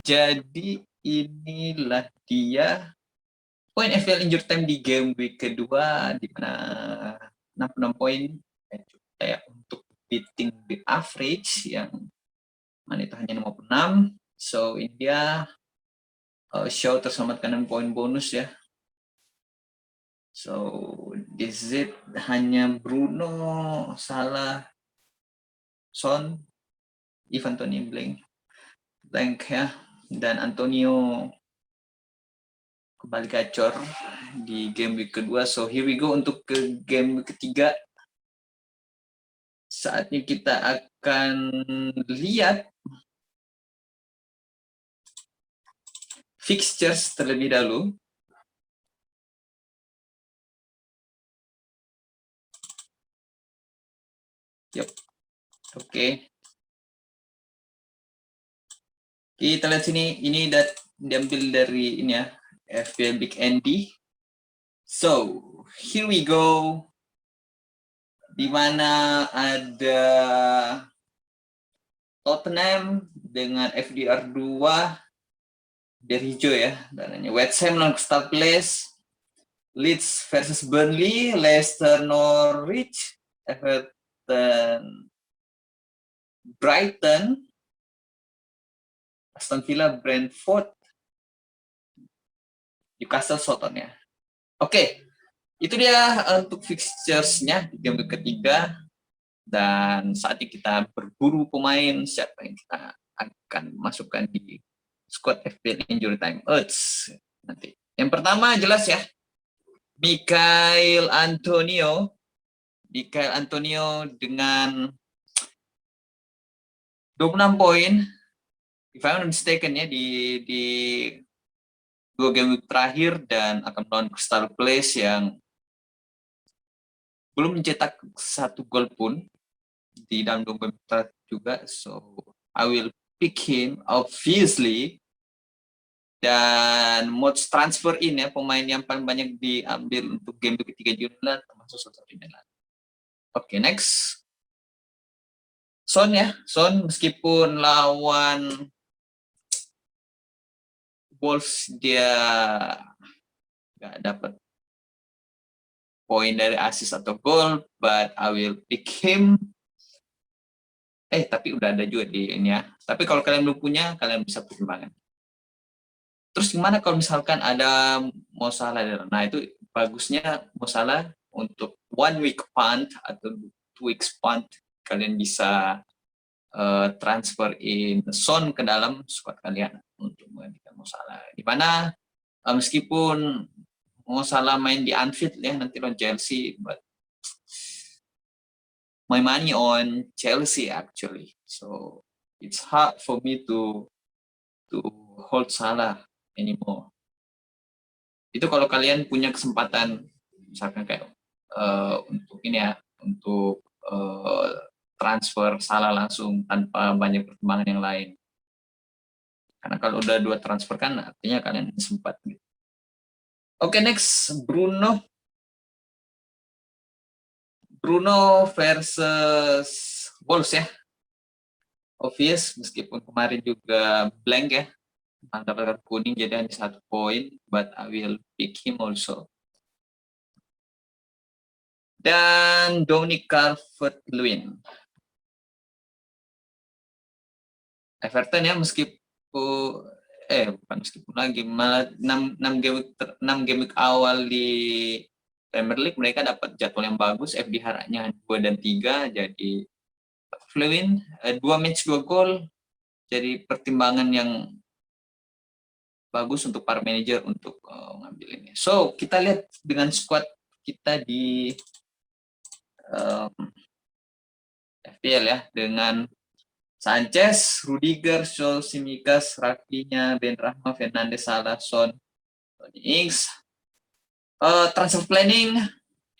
Jadi inilah dia poin FPL injury time di game week kedua, di mana 66 poin kayak untuk beating the average yang mana itu hanya 56. So ini dia show terselamatkan poin bonus ya. So this is it, hanya Bruno, Salah, Son, Ivan Toney blank ya, dan Antonio kembali gacor di game week kedua. So here we go untuk ke game week ketiga. Saatnya kita akan lihat fixtures terlebih dahulu. Yep. Oke. Kita lihat sini, ini diambil dari ini ya, FPL Big Andy. So, here we go. Di mana ada Tottenham dengan FDR 2 dari hijau ya, dananya West Ham lawan Crystal Palace, Leeds versus Burnley, Leicester Norwich, Everton Brighton, Aston Villa Brentford, Newcastle Southampton ya. Oke, itu dia untuk fixtures-nya di game ketiga. Dan saatnya kita berburu pemain siapa yang kita akan masukkan di squad FPL Injury Time Odds nanti. Yang pertama jelas ya, Michail Antonio dengan 26 poin, if I'm not mistaken ya, di 2 game terakhir, dan akan melawan Crystal Palace yang belum mencetak 1 gol pun di dalam 2 game terakhir juga. So I will pick him obviously. Dan mods transfer in ya, pemain yang paling banyak diambil untuk game ketiga Jurnal termasuk salah satunya. Oke, next. Son ya, Son meskipun lawan Wolves dia nggak dapat poin dari assist atau gol, but I will pick him. Tapi udah ada juga di ini ya. Tapi kalau kalian belum punya, kalian bisa pertimbangkan. Terus gimana kalau misalkan ada Mo Salah? Nah itu bagusnya Mo Salah untuk 1 week punt atau 2 weeks punt, kalian bisa transfer in Son ke dalam squad kalian untuk menggantikan Mo Salah. Di mana meskipun Mo Salah main di Anfield ya nanti lawan Chelsea, but my money on Chelsea actually. So it's hard for me to hold Salah anymore. Itu kalau kalian punya kesempatan misalkan kayak untuk ini ya, untuk transfer Salah langsung tanpa banyak pertimbangan yang lain. Karena kalau udah 2 transfer kan artinya kalian sempat. Oke, next Bruno versus Wolves ya. Obvious, meskipun kemarin juga blank ya, dapat kuning jadi hanya 1 poin, but I will pick him also. Dan Dominic Calvert-Lewin, Everton ya, meskipun lagi malah 6 game awal di Premier League mereka dapat jadwal yang bagus, FDH-nya 2 dan 3, jadi Lewin 2 match 2 gol, jadi pertimbangan yang bagus untuk para manajer untuk ngambil ini. So kita lihat dengan squad kita di FPL ya, dengan Sanchez, Rudiger, Scholes, Tsimikas, Rafinha, Benrahma, Fernandes, Salah, Son, Ings. Transfer planning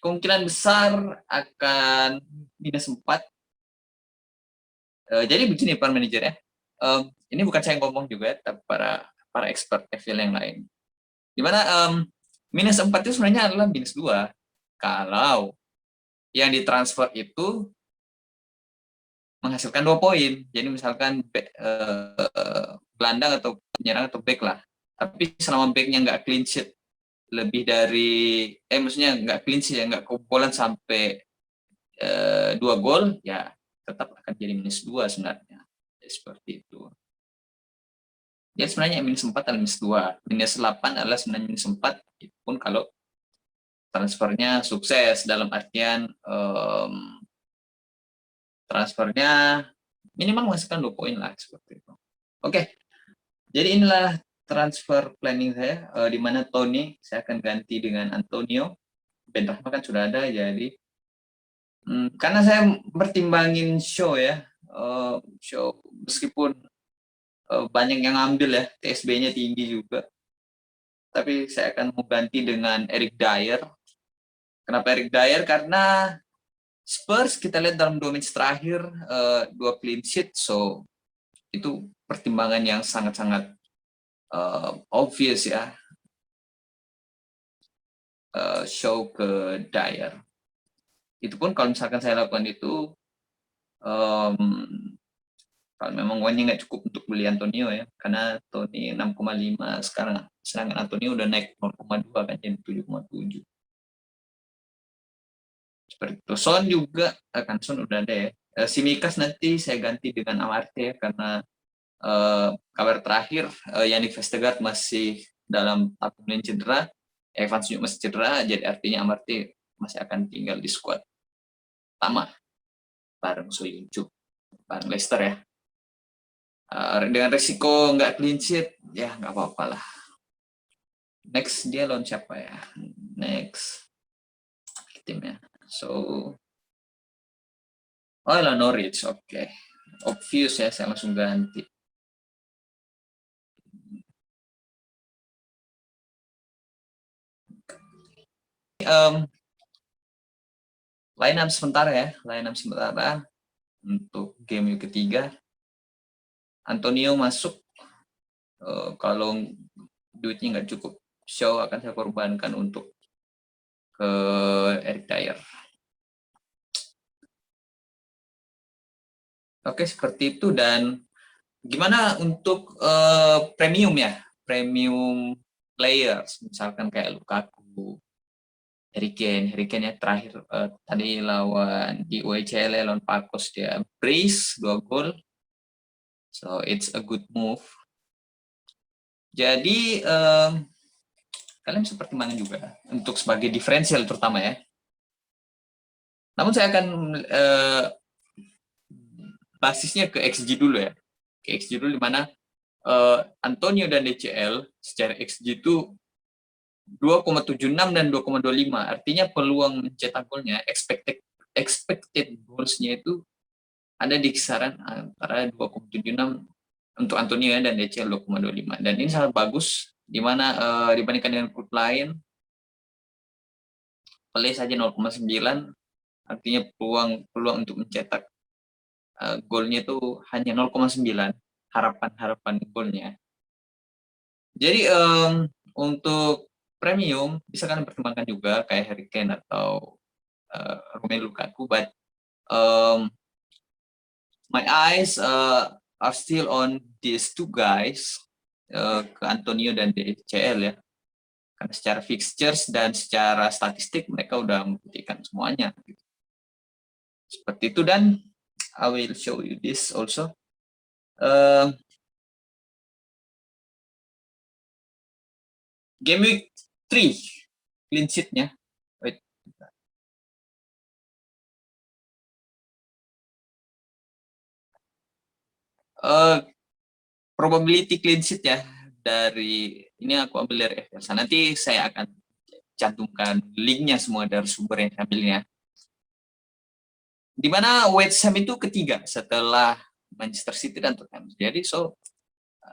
kemungkinan besar akan -4. Jadi begini para manajer ya. Ini bukan saya yang ngomong juga, tapi para expert FPL yang lain. Dimana -4 itu sebenarnya adalah -2 kalau yang ditransfer itu menghasilkan 2 poin. Jadi misalkan gelandang atau penyerang atau back lah. Tapi selama backnya nggak clean sheet lebih dari maksudnya nggak clean sheet ya, nggak kebobolan sampai 2 gol, ya tetap akan jadi -2 sebenarnya. Ya, seperti itu. Ya sebenarnya -4 atau -2. -8 adalah sebenarnya -4, itu pun kalau transfernya sukses, dalam artian transfernya minimal menghasilkan 2 poin lah, seperti itu. Oke, jadi inilah transfer planning saya, di mana Tony saya akan ganti dengan Antonio. Ben Rahma kan sudah ada, jadi karena saya pertimbangin show ya, show meskipun banyak yang ngambil ya, TSB-nya tinggi juga, tapi saya akan mengganti dengan Eric Dier. Kenapa Eric Dier? Karena Spurs kita lihat dalam 2 match terakhir 2 clean sheet, so itu pertimbangan yang sangat-sangat obvious ya, show ke Dier. Itu pun kalau misalkan saya lakukan itu, kalau memang uangnya nggak cukup untuk beli Antonio ya, karena Tony 6,5 sekarang, sedangkan Antonio udah naik 0,2 kan, jadi 7,7. Seperti itu. Son juga, kan Son udah ada ya. Simikas nanti saya ganti dengan Amartey ya, karena kabar terakhir Yannick Vestergaard masih dalam tabungan cedera, Evans juga masih cedera, jadi artinya Amartey masih akan tinggal di squad utama bareng Soyuncu, bareng Leicester ya. Dengan resiko nggak clean sheet, ya nggak apa-apa lah. Next dia lawan siapa ya? Next timnya. So, lawan Norwich, oke. Obvious ya, saya langsung ganti. Line up sementara ya, line up sementara untuk game week ketiga. Antonio masuk, kalau duitnya nggak cukup, show akan saya korbankan untuk ke Eric Dier. Oke, seperti itu. Dan gimana untuk premium ya, premium players, misalkan kayak Lukaku, Harry Kane ya terakhir tadi lawan di UCL lawan Pacos dia brace 2 gol, so it's a good move. Jadi kalian bisa pertimbangkan juga untuk sebagai diferensial terutama ya. Namun saya akan basisnya ke XG dulu ya, ke XG dulu, di mana Antonio dan DCL secara XG itu 2,76 dan 2,25, artinya peluang mencetak golnya, expected goals-nya itu ada di kisaran antara 2,76 untuk Antonio dan DCL 2,25, dan ini sangat bagus, di mana dibandingkan dengan klub lain, Pelé saja 0,9, artinya peluang untuk mencetak golnya itu hanya 0,9, harapan golnya. Jadi untuk premium bisa kalian pertimbangkan juga kayak Harry Kane atau Romelu Lukaku, but my eyes are still on these two guys, ke Antonio dan DCL ya, karena secara fixtures dan secara statistik mereka udah membuktikan semuanya. Seperti itu, dan I will show you this also. Game week 3 clean sheet-nya. Probability clean sheet ya, dari ini aku ambil dari FPL. Nanti saya akan cantumkan linknya semua dari sumber yang saya ambilnya. Di mana West Ham itu ketiga setelah Manchester City dan Tottenham. Jadi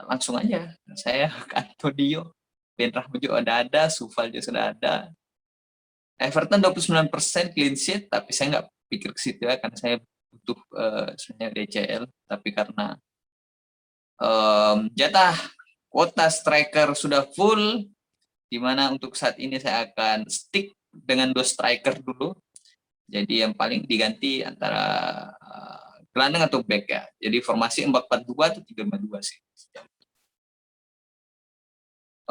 langsung aja saya ke Antonio, Ben Rahma juga ada, Sufal juga sudah ada. Everton 29% clean sheet, tapi saya nggak pikir ke situ ya, karena saya butuh sebenarnya DCL, tapi karena jatah kuota striker sudah full, di mana untuk saat ini saya akan stick dengan 2 striker dulu. Jadi yang paling diganti antara gelandang atau back ya. Jadi formasi 4-4-2 atau 3-5-2 sih.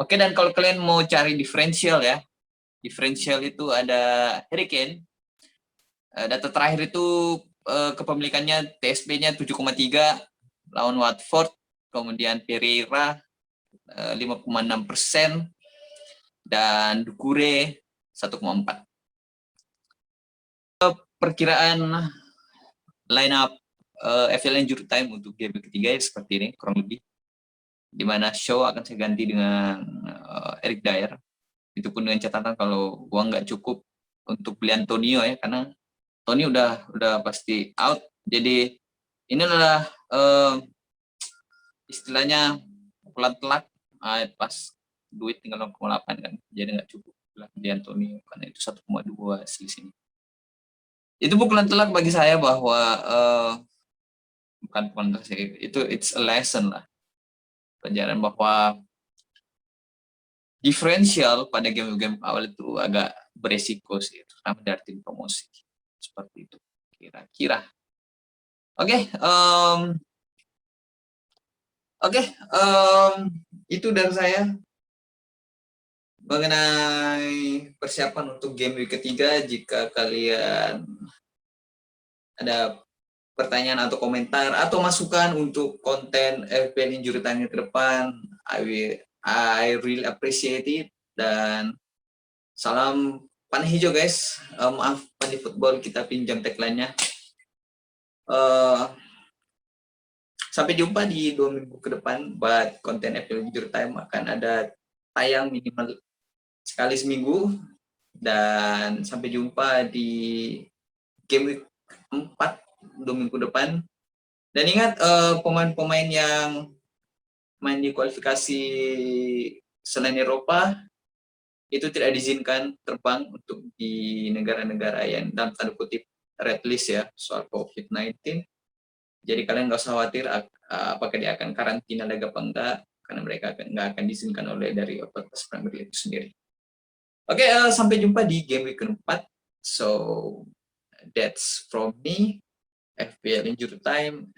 Oke, dan kalau kalian mau cari diferensial ya, diferensial itu ada Harry Kane. Data terakhir itu kepemilikannya TSP-nya 7,3 lawan Watford, kemudian Pereira 5,6% dan Doucouré 1,4. Perkiraan line up FPL Injury Time untuk game ketiga seperti ini kurang lebih, di mana Shaw akan saya ganti dengan Eric Dier. Itu pun dengan catatan kalau uang nggak cukup untuk beli Antonio ya, karena Tony udah pasti out. Jadi ini adalah istilahnya pukulan telak pas duit tinggal 0,8 kan, jadi nggak cukup beli Antonio karena itu 1,2 di sini. Itu pukulan telak bagi saya bahwa bukan pukulan telak sih, itu it's a lesson lah, pelajaran bahwa diferensial pada game-game awal itu agak beresiko sih, terutama dari tim promosi seperti itu kira-kira. Oke, itu dari saya mengenai persiapan untuk game week ketiga. Jika kalian ada pertanyaan atau komentar atau masukan untuk konten FPL Injury Time ke depan, I really appreciate it. Dan salam panah hijau guys. Maaf Pandit Football kita pinjam tagline-nya. Sampai jumpa di 2 minggu ke depan. Buat konten FPL Injury Time akan ada tayang minimal sekali seminggu. Dan sampai jumpa di game week 4 2 minggu depan. Dan ingat pemain-pemain yang main di kualifikasi selain Eropa itu tidak diizinkan terbang untuk di negara-negara yang dalam tanda kutip red list ya soal COVID-19. Jadi kalian nggak usah khawatir apakah dia akan karantina lagi apa enggak, karena mereka nggak akan diizinkan oleh dari otoritas Premier League itu sendiri. Oke, sampai jumpa di game week keempat. So that's from me, FPL Injury Time.